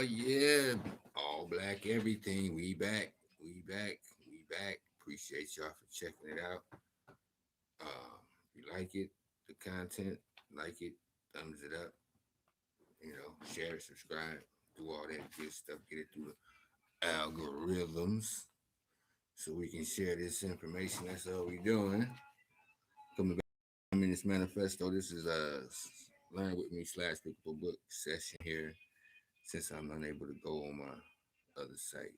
Yeah, all black everything. We back. We back. We back. Appreciate y'all for checking it out. If you like it, the content, like it, thumbs it up. Share it, subscribe, do all that good stuff. Get it through the algorithms so we can share this information. That's all we doing. Coming back, Communist Manifesto. This is a learn with me / pick up a book session here since I'm unable to go on my other site.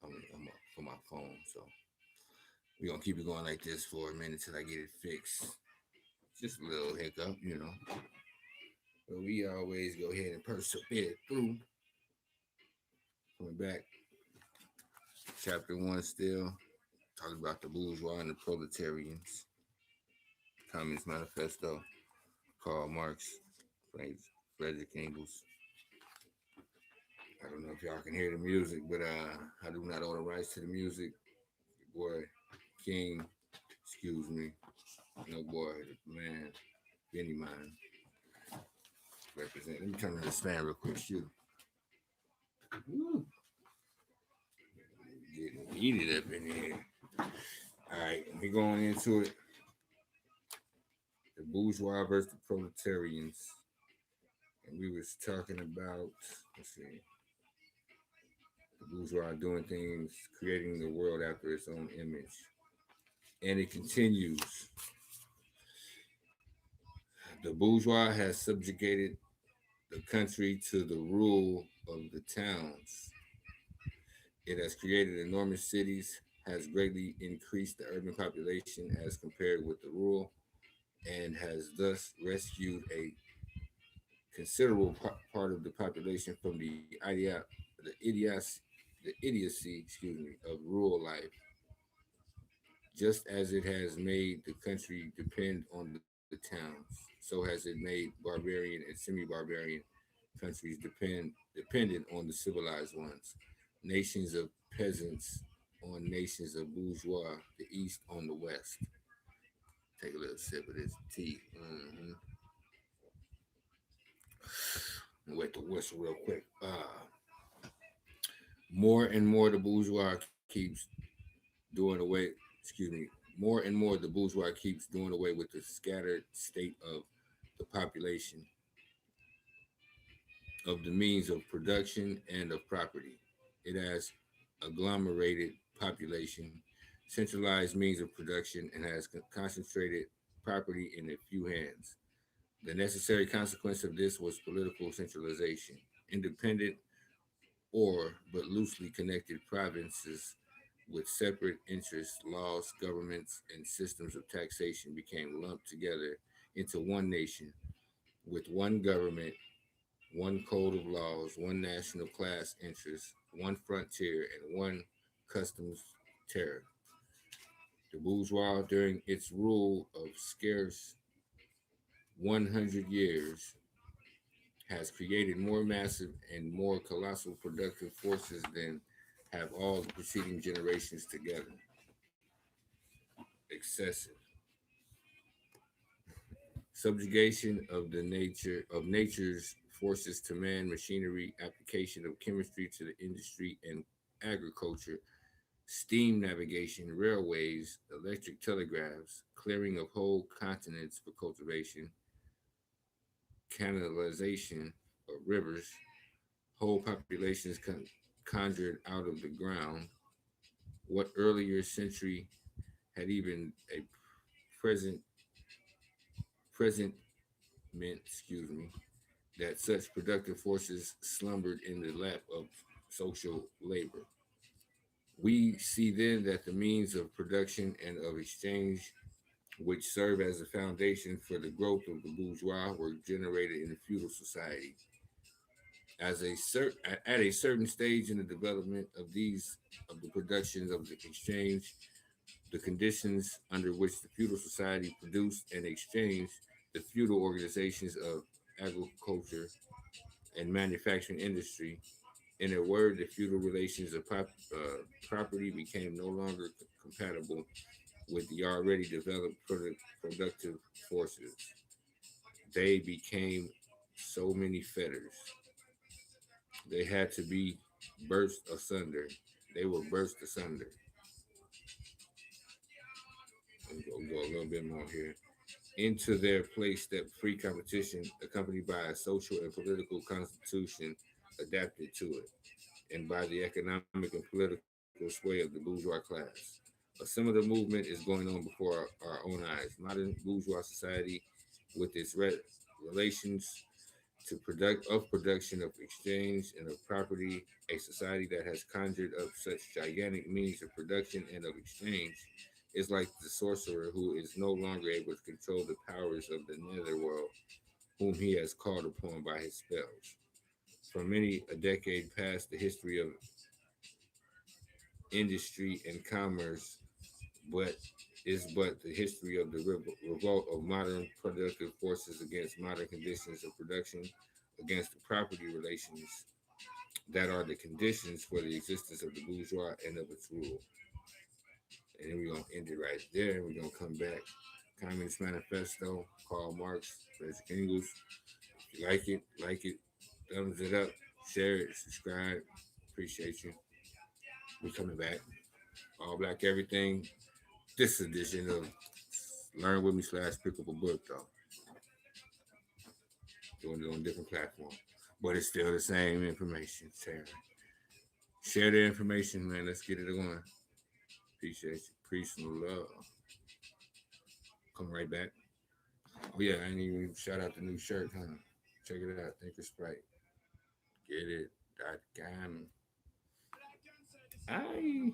I'm up for my phone, so we're gonna keep it going like this for a minute till I get it fixed. Just a little hiccup. But we always go ahead and persevere through. Coming back, chapter 1 still, talking about the bourgeois and the proletarians. Communist Manifesto, Karl Marx, Frederick Engles. I don't know if y'all can hear the music, but I do not own the rights to the music. Your boy King, excuse me, no boy, man, Benny Mine represent. Let me turn on this fan real quick. Shoot. Woo. Getting heated up in here. All right, we going into it. The bourgeois versus the proletarians. And we was talking about, let's see, the bourgeois doing things, creating the world after its own image. And it continues. The bourgeois has subjugated the country to the rule of the towns. It has created enormous cities, has greatly increased the urban population as compared with the rural, and has thus rescued a considerable part of the population from the idiocy, of rural life. Just as it has made the country depend on the towns, so has it made barbarian and semi-barbarian countries dependent on the civilized ones. Nations of peasants on nations of bourgeois, the east on the west. Take a little sip of this tea. Wet the whistle real quick. More and more the bourgeois keeps doing away. Excuse me. More and more the bourgeois keeps doing away with the scattered state of the population, of the means of production and of property. It has agglomerated population, centralized means of production, and has concentrated property in a few hands. The necessary consequence of this was political centralization. Independent or but loosely connected provinces with separate interests, laws, governments, and systems of taxation became lumped together into one nation with one government, one code of laws, one national class interest, one frontier, and one customs tariff. The bourgeois, during its rule of scarce 100 years, has created more massive and more colossal productive forces than have all the preceding generations together. Excessive subjugation of nature's forces to man, machinery, application of chemistry to the industry and agriculture, steam navigation, railways, electric telegraphs, clearing of whole continents for cultivation, canalization of rivers, whole populations conjured out of the ground. What earlier century had even a present present meant, that such productive forces slumbered in the lap of social labor. We see then that the means of production and of exchange, which serve as a foundation for the growth of the bourgeois, were generated in the feudal society. At a certain stage in the development of the productions of the exchange, the conditions under which the feudal society produced and exchanged, the feudal organizations of agriculture and manufacturing industry. In a word, the feudal relations of property became no longer compatible with the already developed productive forces. They became so many fetters. They had to be burst asunder. They were burst asunder. Go a little bit more here. Into their place stepped free competition, accompanied by a social and political constitution adapted to it, and by the economic and political sway of the bourgeois class. A similar movement is going on before our own eyes. Modern bourgeois society, with its relations to production, of exchange, and of property, a society that has conjured up such gigantic means of production and of exchange, is like the sorcerer who is no longer able to control the powers of the netherworld, whom he has called upon by his spells. For many a decade past, the history of industry and commerce, but but the history of the revolt of modern productive forces against modern conditions of production, against the property relations that are the conditions for the existence of the bourgeois and of its rule. And then we're gonna end it right there. We're gonna come back. Communist Manifesto, Karl Marx, Frederick Engles. If you like it, thumbs it up, share it, subscribe. Appreciate you. We coming back. All Black Everything. This edition of Learn With Me / pick up a book though. Doing it on different platforms. But it's still the same information. Share the information, man. Let's get it going. Appreciate you. Peace and love. Come right back. Oh yeah, I ain't even shout out the new shirt, huh? Check it out. Think it's right. Get it. .com. Aye.